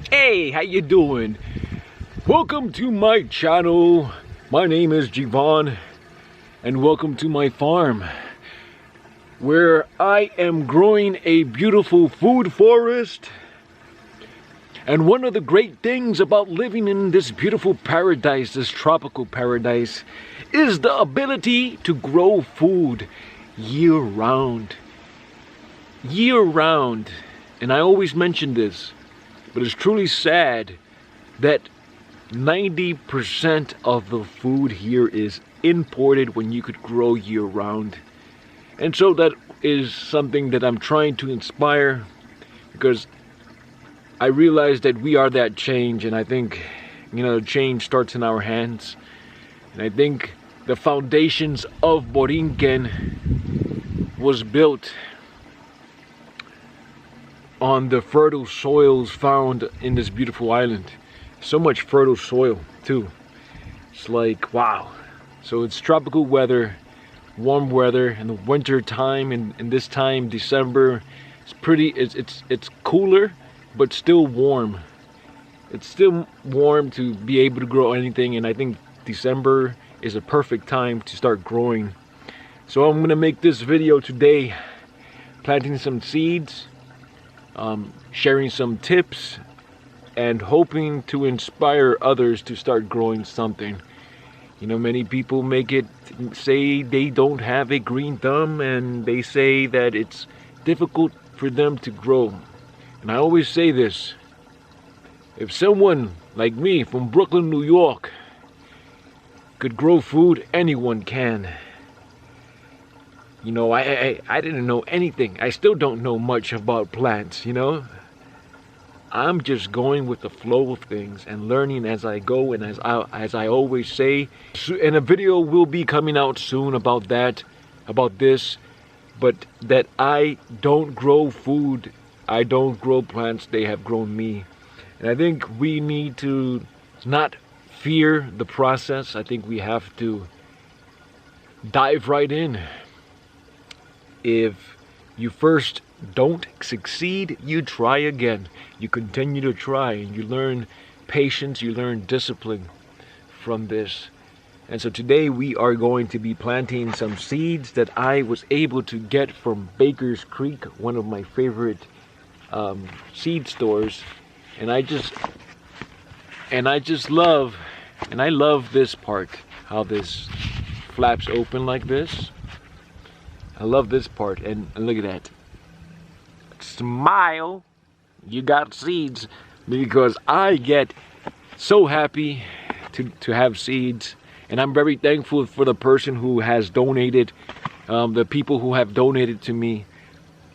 Hey, how you doing? Welcome to my channel. My name is Jivan, and welcome to my farm, where I am growing a beautiful food forest. And one of the great things about living in this beautiful paradise, this tropical paradise, is the ability to grow food year-round. Year-round. And I always mention this, but it's truly sad that 90% of the food here is imported when you could grow year-round. And so that is something that I'm trying to inspire, because I realize that we are that change, and I think, change starts in our hands. And I think the foundations of Borinquen was built on the fertile soils found in this beautiful island. So much fertile soil too. It's like, wow. So it's tropical weather, warm weather in the winter time, and in this time, December, it's cooler, but still warm. It's still warm to be able to grow anything, and I think December is a perfect time to start growing. So I'm gonna make this video today, planting some seeds, sharing some tips, and hoping to inspire others to start growing something. Many people say they don't have a green thumb, and they say that it's difficult for them to grow. And I always say this: if someone like me from Brooklyn, New York could grow food, anyone can. I didn't know anything. I still don't know much about plants, I'm just going with the flow of things and learning as I go, and as I always say, and a video will be coming out soon about this, but that I don't grow food, I don't grow plants, they have grown me. And I think we need to not fear the process. I think we have to dive right in. If you first don't succeed, you try again. You continue to try, and you learn patience, you learn discipline from this. And so today we are going to be planting some seeds that I was able to get from Baker's Creek, one of my favorite seed stores. And I love this part, how this flaps open like this. I love this part, and look at that. Smile, you got seeds, because I get so happy to have seeds, and I'm very thankful for the person who has donated, the people who have donated to me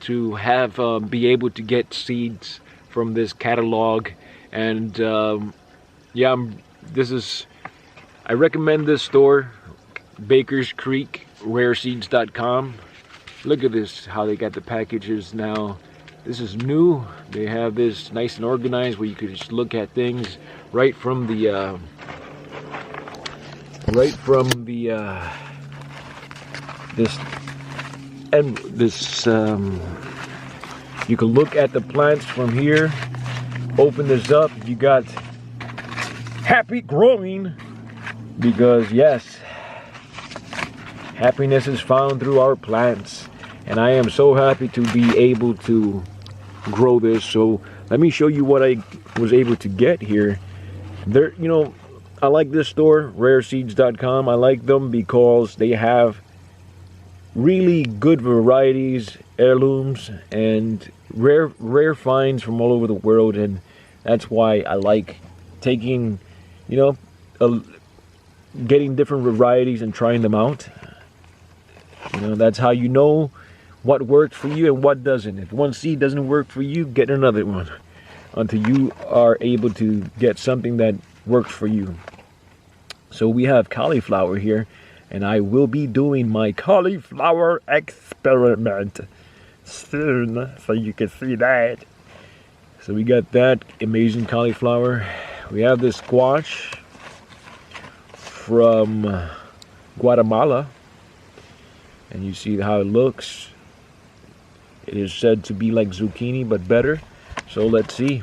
to have be able to get seeds from this catalog. And I recommend this store, Baker's Creek, rareseeds.com. Look at this, how they got the packages now. This is new. They have this nice and organized where you could just look at things right from the you can look at the plants from here. Open this up, you got happy growing, because yes, happiness is found through our plants. And I am so happy to be able to grow this. So let me show you what I was able to get here. I like this store, rareseeds.com. I like them because they have really good varieties, heirlooms, and rare finds from all over the world. And that's why I like taking, getting different varieties and trying them out. That's how you know what works for you and what doesn't. If one seed doesn't work for you, get another one until you are able to get something that works for you. So we have cauliflower here, and I will be doing my cauliflower experiment soon, so you can see that. So we got that amazing cauliflower. We have this squash from Guatemala, and you see how it looks. It is said to be like zucchini, but better. So let's see.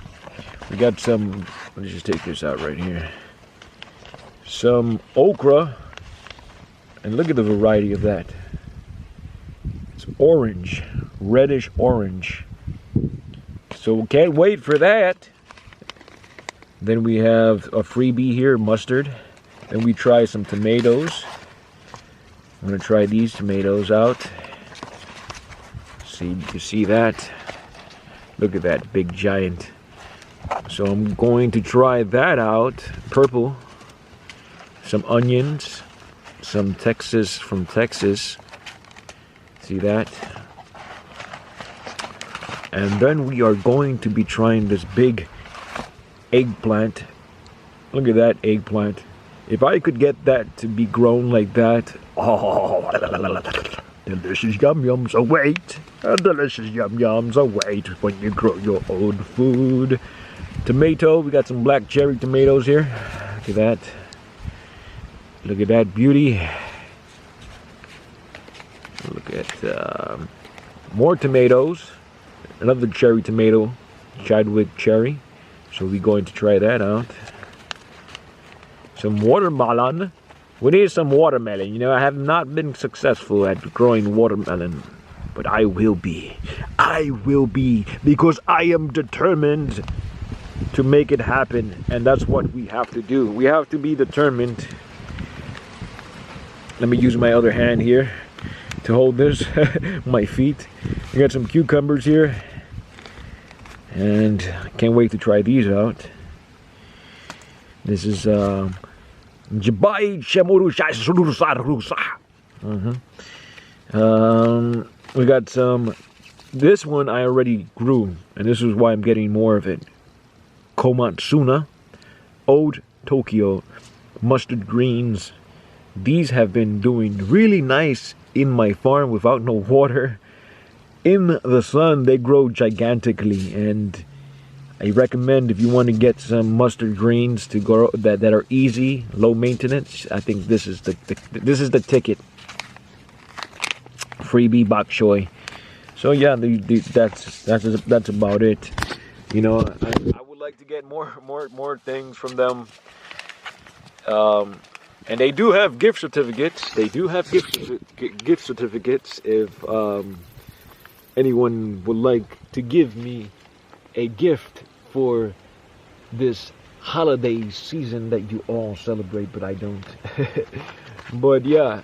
We got some, let me just take this out right here. Some okra. And look at the variety of that. It's orange, reddish orange. So can't wait for that. Then we have a freebie here, mustard. Then we try some tomatoes. I'm gonna try these tomatoes out. See, you can see that. Look at that big giant. So I'm going to try that out. Purple. Some onions. Some Texas from Texas. See that? And then we are going to be trying this big eggplant. Look at that eggplant. If I could get that to be grown like that, oh, delicious yum yums await. Delicious yum yums await when you grow your own food. Tomato, we got some black cherry tomatoes here. Look at that. Look at that beauty. Look at more tomatoes. Another cherry tomato, Chadwick cherry. So we're going to try that out. Some watermelon. We need some watermelon. You know, I have not been successful at growing watermelon, but I will be. I will be, because I am determined to make it happen. And that's what we have to do. We have to be determined. Let me use my other hand here to hold this, my feet. We got some cucumbers here. And I can't wait to try these out. This is we got some, this one I already grew, and this is why I'm getting more of it. Komatsuna, Old Tokyo, mustard greens. These have been doing really nice in my farm without no water. In the sun, they grow gigantically, and I recommend if you want to get some mustard greens to grow that are easy, low maintenance. I think this is the ticket. Freebie bok choy. So yeah, that's about it. You know, I would like to get more things from them. And they do have gift certificates. They do have gift certificates if anyone would like to give me a gift for this holiday season that you all celebrate, but I don't. But yeah,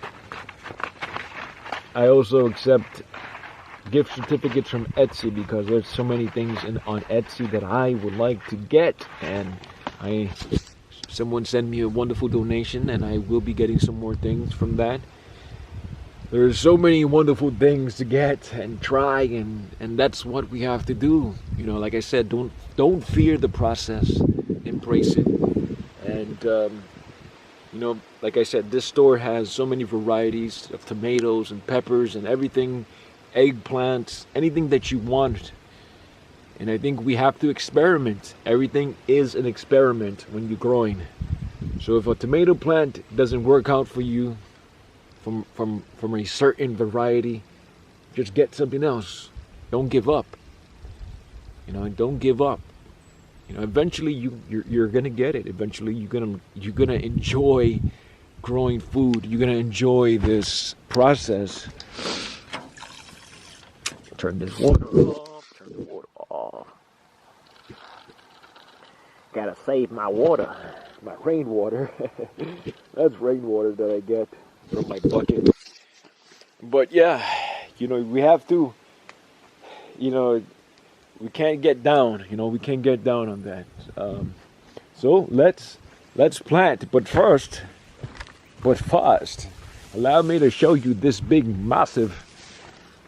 I also accept gift certificates from Etsy, because there's so many things on Etsy that I would like to get, and someone sent me a wonderful donation, and I will be getting some more things from that. There's so many wonderful things to get and try, and that's what we have to do. You know, like I said, don't fear the process, embrace it. And you know, like I said, this store has so many varieties of tomatoes and peppers and everything, eggplants, anything that you want. And I think we have to experiment. Everything is an experiment when you're growing. So if a tomato plant doesn't work out for you from a certain variety, just get something else. Don't give up. You know, don't give up. You know, eventually you're gonna get it. Eventually you're gonna enjoy growing food. You're gonna enjoy this process. Turn this water off. Turn the water off. Gotta save my water, my rainwater. That's rainwater that I get from my bucket. But yeah, you know, we have to, you know, we can't get down. You know, we can't get down on that. So let's plant. But first, allow me to show you this big, massive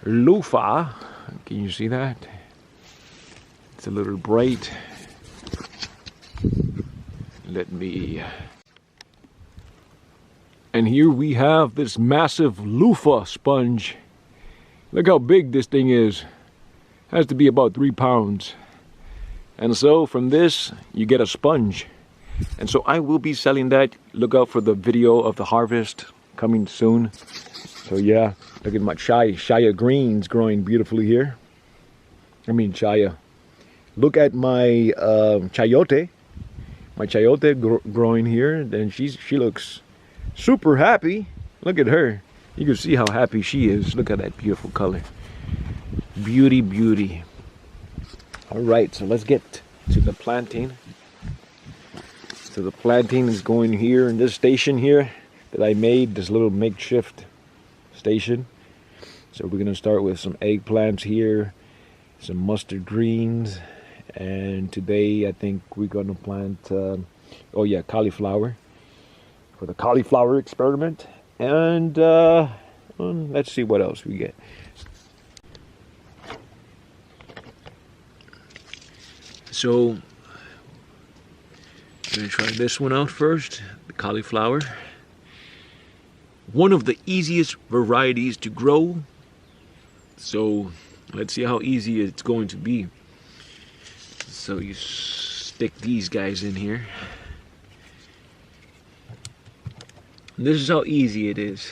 loofah. Can you see that? It's a little bright. Let me. And here we have this massive loofah sponge. Look how big this thing is. Has to be about 3 pounds. And so from this, you get a sponge. And so I will be selling that. Look out for the video of the harvest coming soon. So yeah, look at my Shaya greens growing beautifully here. I mean Shaya look at my chayote. My chayote growing here. Then she looks super happy. Look at her. You can see how happy she is. Look at that beautiful color. Beauty, beauty. All right, so let's get to the planting. So the planting is going here in this station here that I made, this little makeshift station. So we're gonna start with some eggplants here, some mustard greens, and today I think we're gonna plant, cauliflower for the cauliflower experiment. And let's see what else we get. So I'm gonna try this one out first, the cauliflower. One of the easiest varieties to grow. So let's see how easy it's going to be. So you stick these guys in here. And this is how easy it is.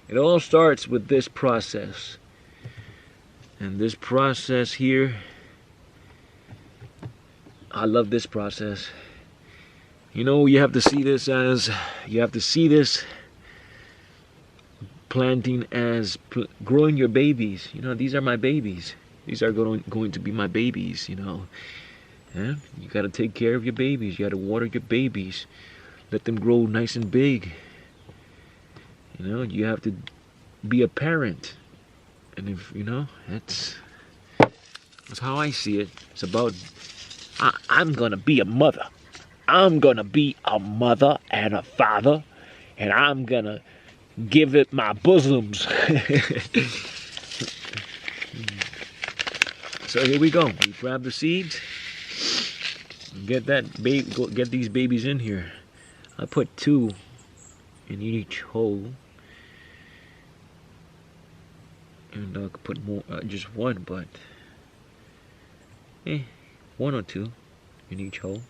It all starts with this process. And this process here, I love this process. You know, you have to see this planting as growing your babies. You know, these are my babies. These are going to be my babies, you know. Yeah? You got to take care of your babies. You got to water your babies. Let them grow nice and big. You know, you have to be a parent. And if, you know, that's how I see it. It's about, I'm going to be a mother. I'm going to be a mother and a father. And I'm going to give it my bosoms. So here we go. We grab the seeds. Get these babies in here. I put 2 in each hole. And I could put more, just 1, but 1 or 2 in each hole.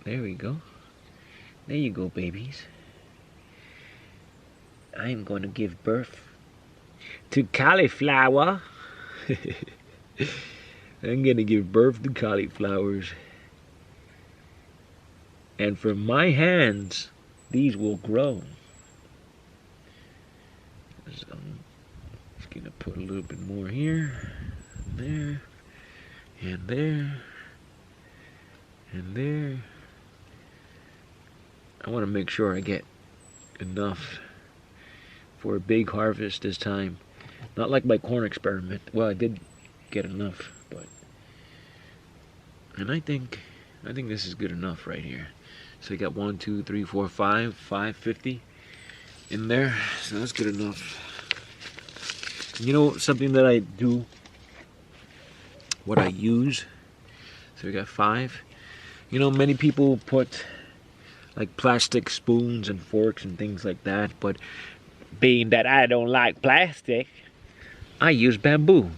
There we go. There you go, babies. I'm going to give birth to cauliflower. I'm going to give birth to cauliflowers. And from my hands, these will grow. So I'm just going to put a little bit more here, and there, and there, and there. I want to make sure I get enough for a big harvest this time. Not like my corn experiment. Well, I did get enough, but I think this is good enough right here. So you got 1, 2, 3, 4, 5, 550 in there. So that's good enough. You know something that I do, what I use. So we got 5. You know, many people put like plastic spoons and forks and things like that, but being that I don't like plastic, I use bamboo.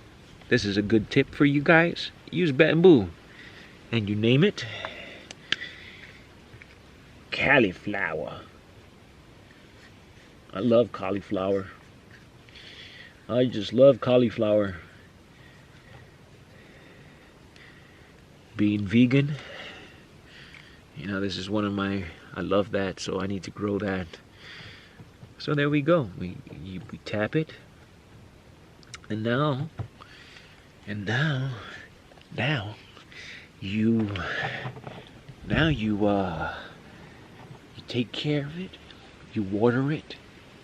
This is a good tip for you guys. Use bamboo. And you name it. Cauliflower. I love cauliflower. I just love cauliflower. Being vegan, you know, this is one of my, I love that, so I need to grow that. So there we go. We tap it, and now you take care of it. You water it.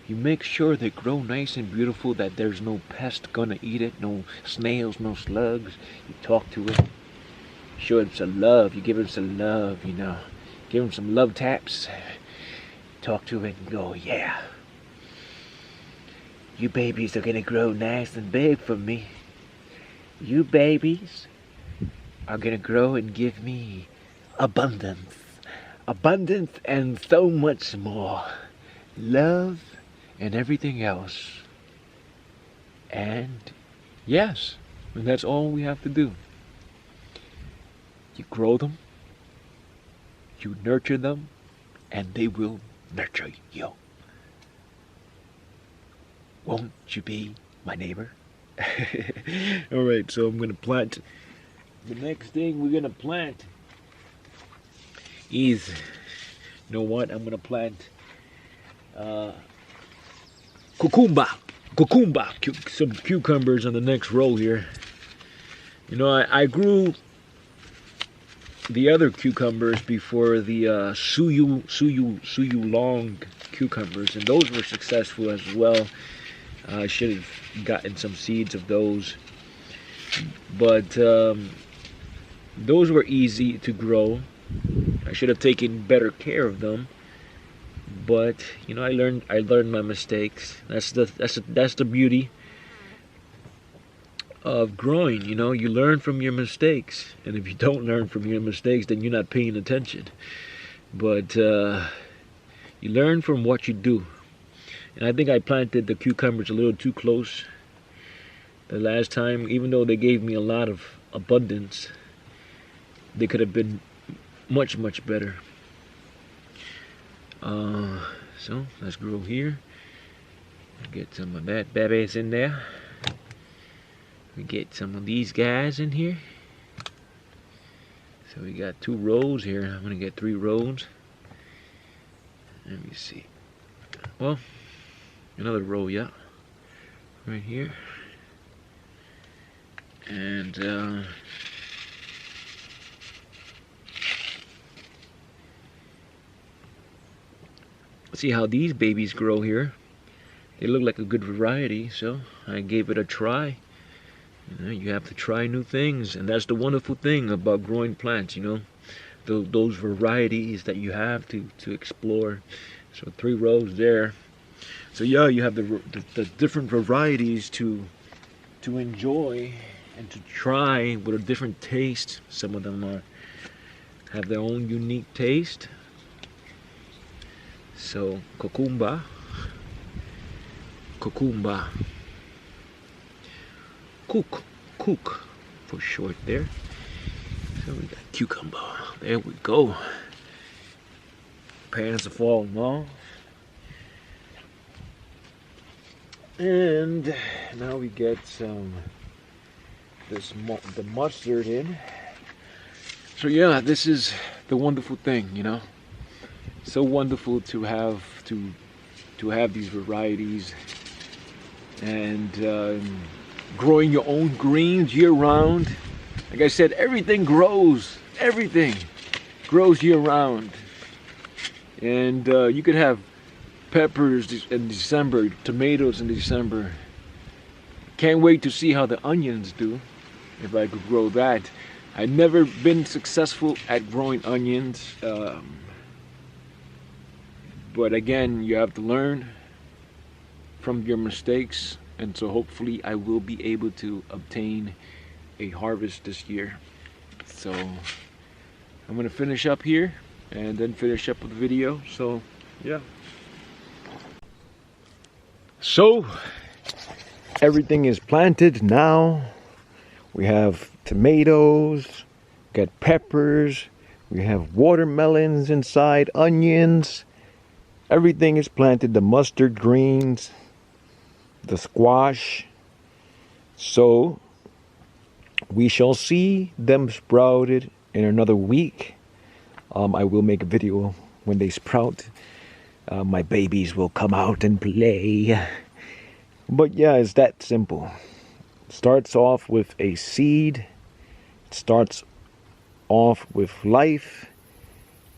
You make sure they grow nice and beautiful, that there's no pest gonna eat it, no snails, no slugs. You talk to it. Show him some love. You give him some love, you know. Give him some love taps. Talk to it and go, yeah. You babies are gonna grow nice and big for me. You babies are gonna grow and give me abundance. Abundance and so much more. Love and everything else. And yes, and that's all we have to do. You grow them, you nurture them, and they will nurture you. Won't you be my neighbor? All right, so I'm gonna plant. The next thing we're gonna plant is, you know what? I'm gonna plant cucumber, some cucumbers on the next row here. You know, I grew the other cucumbers before the suyu long cucumbers, and those were successful as well. I should have gotten some seeds of those, but those were easy to grow. I should have taken better care of them, but you know, I learned my mistakes. That's the beauty of growing. You know, you learn from your mistakes, and if you don't learn from your mistakes, then you're not paying attention. But you learn from what you do. And I think I planted the cucumbers a little too close the last time. Even though they gave me a lot of abundance, they could have been much better. So let's grow here. Get some of that babies in there. We get some of these guys in here. So we got 2 rows here. I'm gonna get 3 rows. Let me see. Well, another row, yeah, right here. And see how these babies grow here. They look like a good variety, so I gave it a try. You know, you have to try new things, and that's the wonderful thing about growing plants. You know, those varieties that you have to explore. So 3 rows there. So yeah, you have the different varieties to enjoy and to try with a different taste. Some of them have their own unique taste. So cucumber, cook for short there. So we got cucumber. There we go. Pans are falling off. And now we get some the mustard in. So yeah, this is the wonderful thing, you know. So wonderful to have these varieties, and growing your own greens year round. Like I said, everything grows year round. And you could have peppers in December, tomatoes in December. Can't wait to see how the onions do, if I could grow that. I've never been successful at growing onions, but again, you have to learn from your mistakes, and so hopefully I will be able to obtain a harvest this year. So I'm gonna finish up here and then finish up with the video. So yeah. So everything is planted now. We have tomatoes, got peppers, we have watermelons inside, onions. Everything is planted, the mustard greens, the squash. So we shall see them sprouted in another week. I will make a video when they sprout. My babies will come out and play. But yeah, it's that simple. It starts off with a seed. It starts off with life,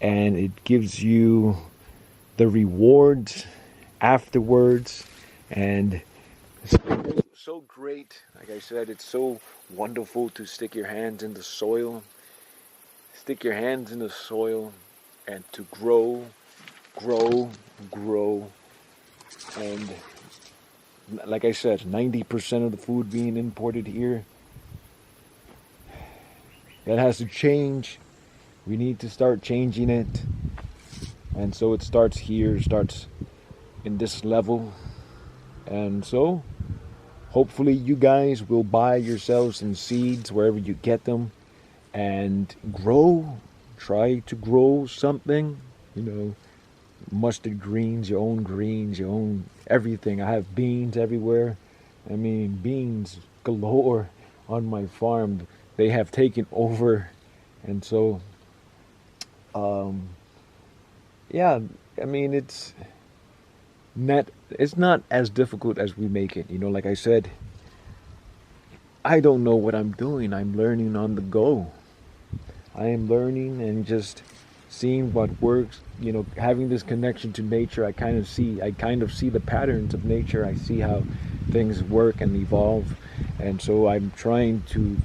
and it gives you the rewards afterwards. And it's so great. Like I said, it's so wonderful to stick your hands in the soil. Stick your hands in the soil and to grow. And like I said, 90% of the food being imported here. That has to change. We need to start changing it. And so it starts here, starts in this level. And so hopefully you guys will buy yourselves some seeds wherever you get them and grow. Try to grow something, you know, mustard greens, your own everything. I have beans everywhere. I mean, beans galore on my farm. They have taken over, and so yeah, I mean, it's not as difficult as we make it. You know, like I said, I don't know what I'm doing. I'm learning on the go. I am learning and just seeing what works. You know, having this connection to nature, I kind of see the patterns of nature. I see how things work and evolve, and so I'm trying to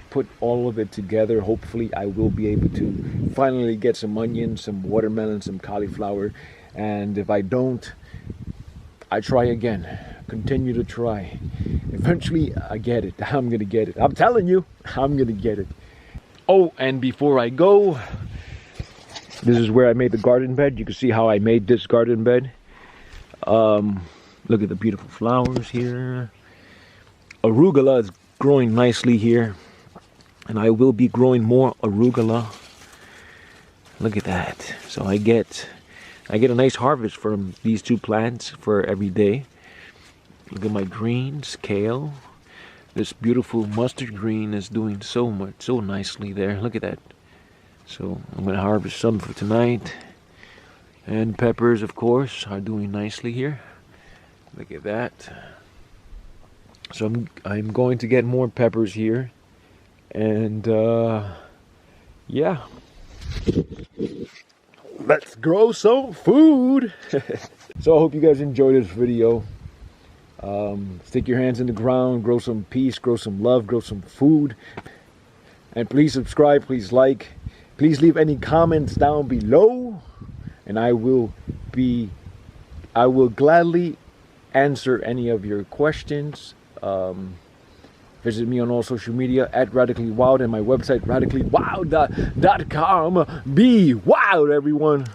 put all of it together. Hopefully I will be able to finally get some onions, some watermelon, some cauliflower, and if I don't, I try again. Continue to try. Eventually I get it. I'm gonna get it. I'm telling you, I'm gonna get it. Oh, and before I go, this is where I made the garden bed. You can see how I made this garden bed. Look at the beautiful flowers here. Arugula is growing nicely here, and I will be growing more arugula. Look at that. So I get a nice harvest from these two plants for every day. Look at my greens, kale. This beautiful mustard green is doing so nicely there. Look at that. So I'm gonna harvest some for tonight. And peppers, of course, are doing nicely here. Look at that. So I'm going to get more peppers here. And yeah. Let's grow some food. So I hope you guys enjoyed this video. Stick your hands in the ground, grow some peace, grow some love, grow some food. And please subscribe, please like, please leave any comments down below, and I will gladly answer any of your questions. Visit me on all social media at Radically Wild, and my website radicallywild.com. Be wild, everyone.